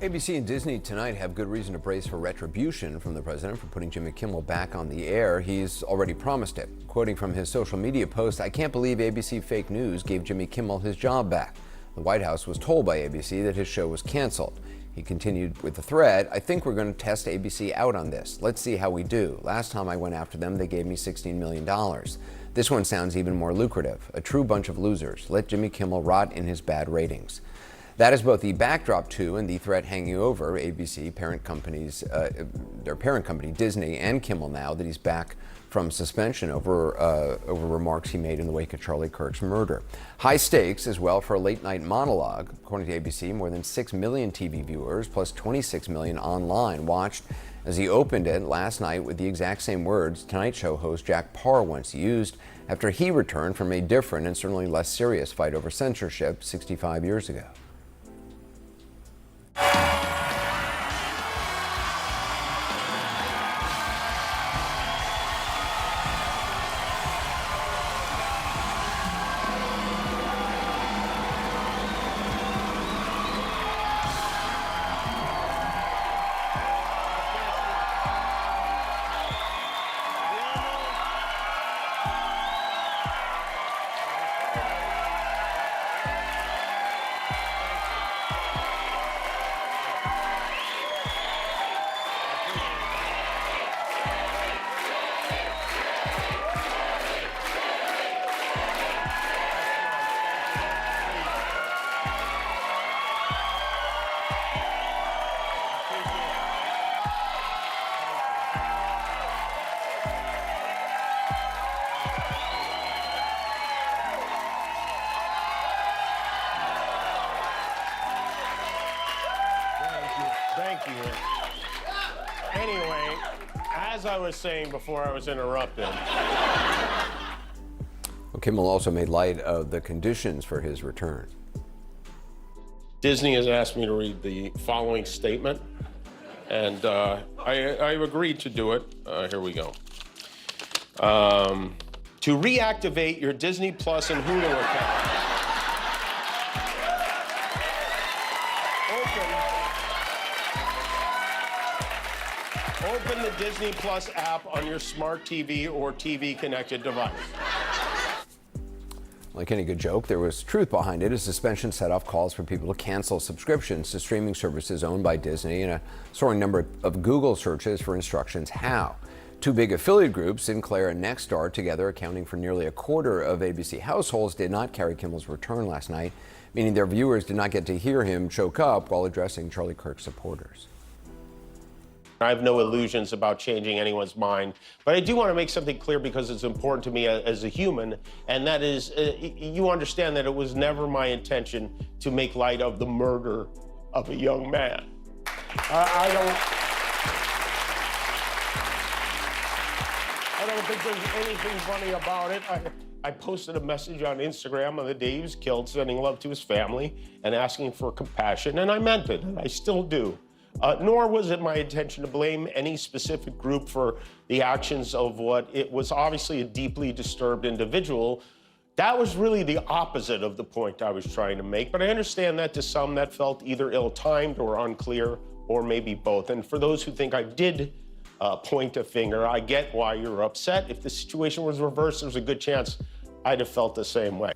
ABC and Disney tonight have good reason to brace for retribution from the president for putting Jimmy Kimmel back on the air. He's already promised it. Quoting from his social media post, "I can't believe ABC fake news gave Jimmy Kimmel his job back. The White House was told by ABC that his show was canceled." He continued with the thread, "I think we're going to test ABC out on this. Let's see how we do. Last time I went after them, they gave me $16 million. This one sounds even more lucrative. A true bunch of losers. Let Jimmy Kimmel rot in his bad ratings." That is both the backdrop to and the threat hanging over ABC parent companies, their parent company Disney and Kimmel now that he's back from suspension over remarks he made in the wake of Charlie Kirk's murder. High stakes as well for a late night monologue. According to ABC, more than 6 million TV viewers plus 26 million online watched as he opened it last night with the exact same words Tonight Show host Jack Paar once used after he returned from a different and certainly less serious fight over censorship 65 years ago. Thank you. Anyway, as I was saying before I was interrupted. Well, Kimmel also made light of the conditions for his return. Disney has asked me to read the following statement, and I've agreed to do it. Here we go. To reactivate your Disney Plus and Hulu account, open the Disney Plus app on your smart TV or TV-connected device. Like any good joke, there was truth behind it. A suspension set off calls for people to cancel subscriptions to streaming services owned by Disney and a soaring number of Google searches for instructions how. Two big affiliate groups, Sinclair and Nexstar, together accounting for nearly a quarter of ABC households, did not carry Kimmel's return last night, meaning their viewers did not get to hear him choke up while addressing Charlie Kirk's supporters. I have no illusions about changing anyone's mind, but I do want to make something clear because it's important to me as a human, and that is, you understand that it was never my intention to make light of the murder of a young man. I don't think there's anything funny about it. I posted a message on Instagram on the day he was killed, sending love to his family and asking for compassion, and I meant it, and I still do. Nor was it my intention to blame any specific group for the actions of what it was obviously a deeply disturbed individual. That was really the opposite of the point I was trying to make, but I understand that to some that felt either ill-timed or unclear, or maybe both. And for those who think I did point a finger, I get why you're upset. If the situation was reversed, there's a good chance I'd have felt the same way.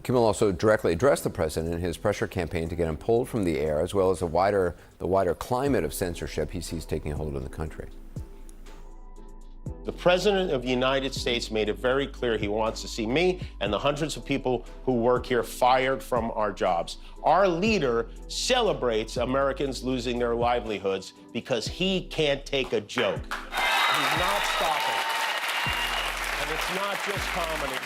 Kimmel also directly addressed the president in his pressure campaign to get him pulled from the air, as well as the wider climate of censorship he sees taking hold in the country. The President of the United States made it very clear he wants to see me and the hundreds of people who work here fired from our jobs. Our leader celebrates Americans losing their livelihoods because he can't take a joke. He's not stopping. And it's not just comedy.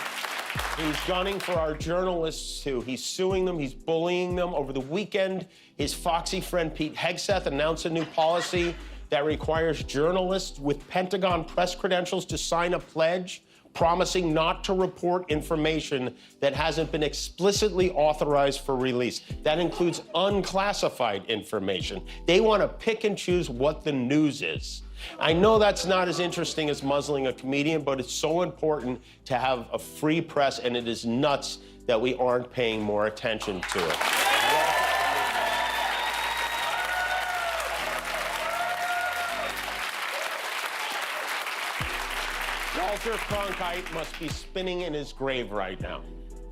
He's gunning for our journalists, too. He's suing them. He's bullying them. Over the weekend, his foxy friend Pete Hegseth announced a new policy that requires journalists with Pentagon press credentials to sign a pledge promising not to report information that hasn't been explicitly authorized for release. That includes unclassified information. They want to pick and choose what the news is. I know that's not as interesting as muzzling a comedian, but it's so important to have a free press, and it is nuts that we aren't paying more attention to it. Walter Cronkite must be spinning in his grave right now.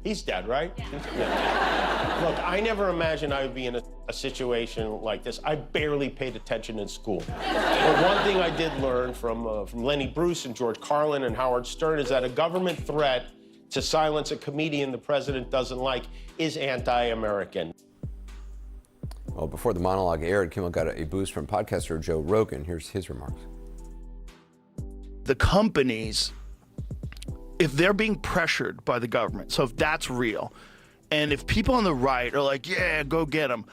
He's dead, right? Yeah. Look, I never imagined I would be in a situation like this. I barely paid attention in school. But one thing I did learn from Lenny Bruce and George Carlin and Howard Stern is that a government threat to silence a comedian the president doesn't like is anti-American. Well, before the monologue aired, Kimmel got a boost from podcaster Joe Rogan. Here's his remarks. The companies, if they're being pressured by the government, so if that's real, and if people on the right are like, yeah, go get them,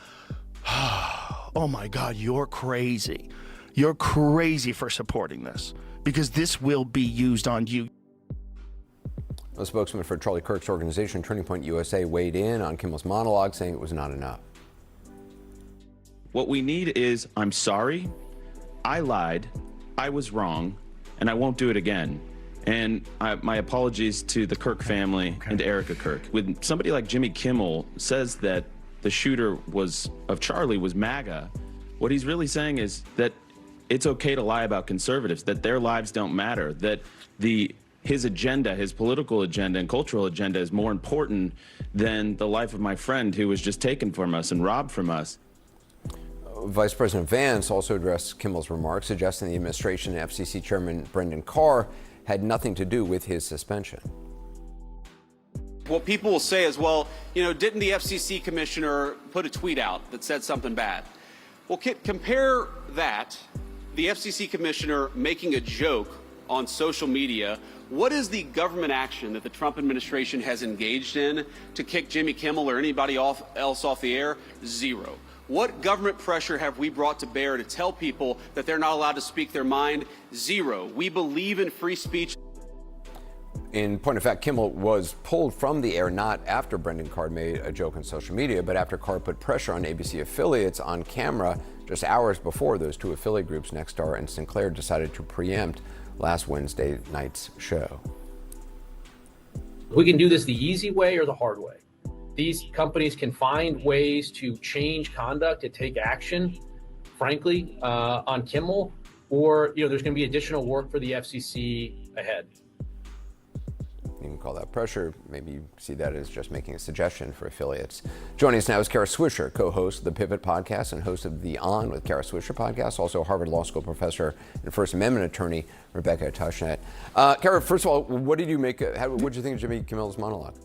oh my God, you're crazy. You're crazy for supporting this, because this will be used on you. A spokesman for Charlie Kirk's organization, Turning Point USA, weighed in on Kimmel's monologue, saying it was not enough. What we need is, I'm sorry, I lied, I was wrong, and I won't do it again. And my apologies to the Kirk family and to Erica Kirk. When somebody like Jimmy Kimmel says that the shooter of Charlie was MAGA, what he's really saying is that it's okay to lie about conservatives, that their lives don't matter, that his agenda, his political agenda and cultural agenda is more important than the life of my friend who was just taken from us and robbed from us. Vice President Vance also addressed Kimmel's remarks, suggesting the administration and FCC Chairman Brendan Carr had nothing to do with his suspension. What people will say is, well, didn't the FCC commissioner put a tweet out that said something bad? Well, compare that, the FCC commissioner making a joke on social media. What is the government action that the Trump administration has engaged in to kick Jimmy Kimmel or anybody else off the air? Zero. What government pressure have we brought to bear to tell people that they're not allowed to speak their mind? Zero. We believe in free speech. In point of fact, Kimmel was pulled from the air not after Brendan Carr made a joke on social media, but after Carr put pressure on ABC affiliates on camera just hours before those two affiliate groups, Nexstar and Sinclair, decided to preempt last Wednesday night's show. We can do this the easy way or the hard way. These companies can find ways to change conduct, to take action, frankly, on Kimmel, or there's going to be additional work for the FCC ahead. You can call that pressure. Maybe you see that as just making a suggestion for affiliates. Joining us now is Kara Swisher, co-host of the Pivot podcast and host of the On with Kara Swisher podcast, also Harvard Law School professor and First Amendment attorney Rebecca Tushnet. Kara, first of all, what did you what did you think of Jimmy Kimmel's monologue?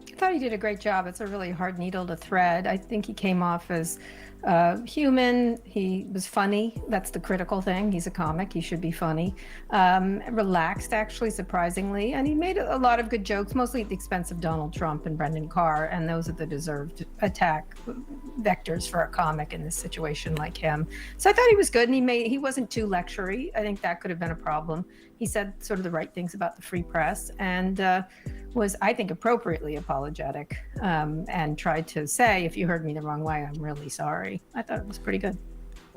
I thought he did a great job. It's a really hard needle to thread. I think he came off as human. He was funny. That's the critical thing. He's a comic. He should be funny. Relaxed, actually, surprisingly. And he made a lot of good jokes, mostly at the expense of Donald Trump and Brendan Carr. And those are the deserved attack vectors for a comic in this situation like him. So I thought he was good, and he wasn't too lectury. I think that could have been a problem. He said sort of the right things about the free press, and was, I think, appropriately apologetic, and tried to say, if you heard me the wrong way, I'm really sorry. I thought it was pretty good.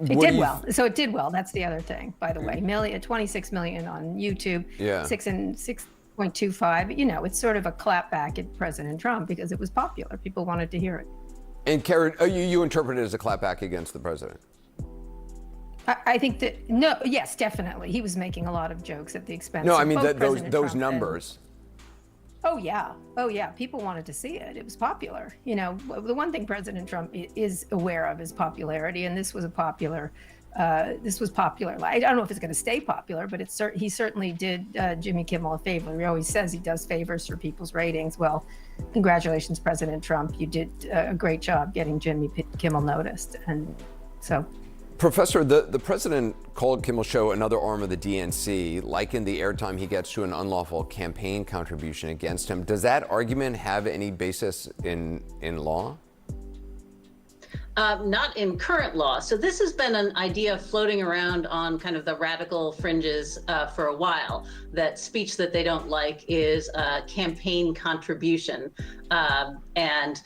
It did well. So it did well. That's the other thing, by the way. 26 million on YouTube, yeah. 6.25. It's sort of a clap back at President Trump because it was popular. People wanted to hear it. And Karen, you interpret it as a clapback against the president? I think that, yes, definitely. He was making a lot of jokes at the expense of those Trump numbers. Oh yeah. People wanted to see it. It was popular. The one thing President Trump is aware of is popularity, and this was popular. I don't know if it's going to stay popular, but he certainly did Jimmy Kimmel a favor. He always says he does favors for people's ratings. Well, congratulations, President Trump. You did a great job getting Jimmy Kimmel noticed, and so. Professor, the president called Kimmel's show another arm of the DNC, likened the airtime he gets to an unlawful campaign contribution against him. Does that argument have any basis in law? Not in current law. So this has been an idea floating around on kind of the radical fringes for a while, that speech that they don't like is a campaign contribution. And,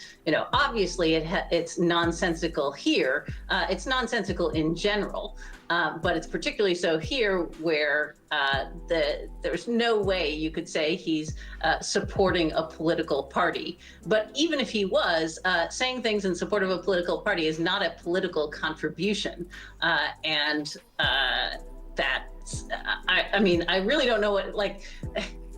obviously it's nonsensical here. It's nonsensical in general, but it's particularly so here where there's no way you could say he's supporting a political party. But even if he was, saying things in support of a political party is not a political contribution. And that's, I mean, I really don't know what, like,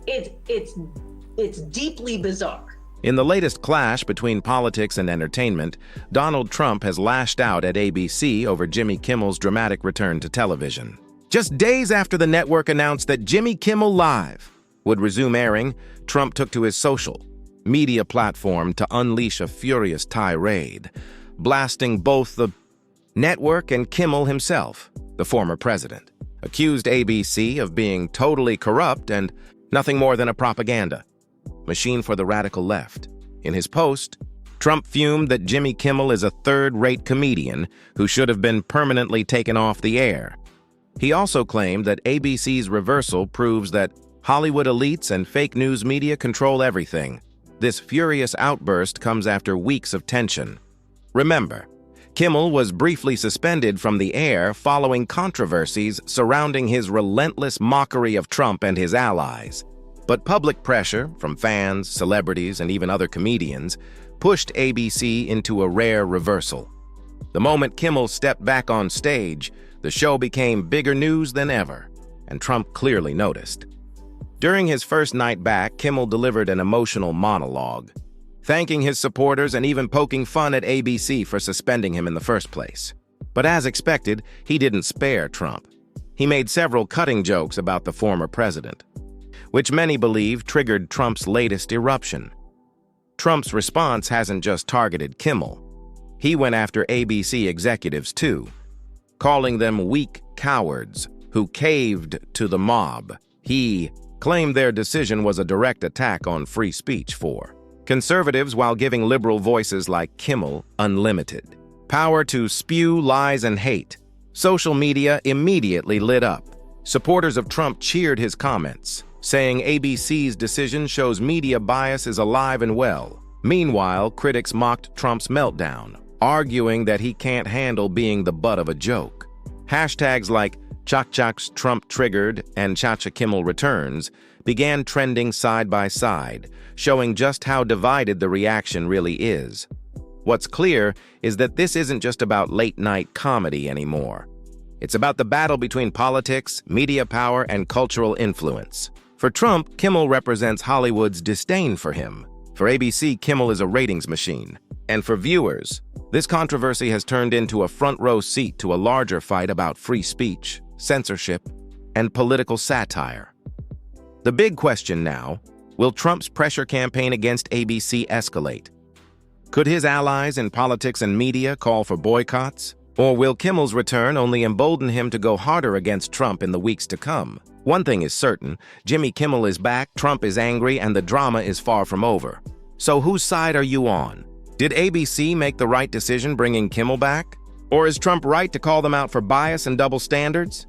it's deeply bizarre. In the latest clash between politics and entertainment, Donald Trump has lashed out at ABC over Jimmy Kimmel's dramatic return to television. Just days after the network announced that Jimmy Kimmel Live would resume airing, Trump took to his social media platform to unleash a furious tirade, blasting both the network and Kimmel himself, the former president, accused ABC of being totally corrupt and nothing more than a propaganda machine for the radical left. In his post, Trump fumed that Jimmy Kimmel is a third-rate comedian who should have been permanently taken off the air. He also claimed that ABC's reversal proves that Hollywood elites and fake news media control everything. This furious outburst comes after weeks of tension. Remember, Kimmel was briefly suspended from the air following controversies surrounding his relentless mockery of Trump and his allies. But public pressure from fans, celebrities, and even other comedians pushed ABC into a rare reversal. The moment Kimmel stepped back on stage, the show became bigger news than ever, and Trump clearly noticed. During his first night back, Kimmel delivered an emotional monologue, thanking his supporters and even poking fun at ABC for suspending him in the first place. But as expected, he didn't spare Trump. He made several cutting jokes about the former president, which many believe triggered Trump's latest eruption. Trump's response hasn't just targeted Kimmel. He went after ABC executives too, calling them weak cowards who caved to the mob. He claimed their decision was a direct attack on free speech for conservatives while giving liberal voices like Kimmel unlimited power to spew lies and hate. Social media immediately lit up. Supporters of Trump cheered his comments, saying ABC's decision shows media bias is alive and well. Meanwhile, critics mocked Trump's meltdown, arguing that he can't handle being the butt of a joke. Hashtags like Chak's Trump triggered and Chacha Kimmel returns began trending side by side, showing just how divided the reaction really is. What's clear is that this isn't just about late-night comedy anymore. It's about the battle between politics, media power, and cultural influence. For Trump, Kimmel represents Hollywood's disdain for him. For ABC, Kimmel is a ratings machine. And for viewers, this controversy has turned into a front-row seat to a larger fight about free speech, censorship, and political satire. The big question now, will Trump's pressure campaign against ABC escalate? Could his allies in politics and media call for boycotts? Or will Kimmel's return only embolden him to go harder against Trump in the weeks to come? One thing is certain, Jimmy Kimmel is back, Trump is angry, and the drama is far from over. So whose side are you on? Did ABC make the right decision bringing Kimmel back? Or is Trump right to call them out for bias and double standards?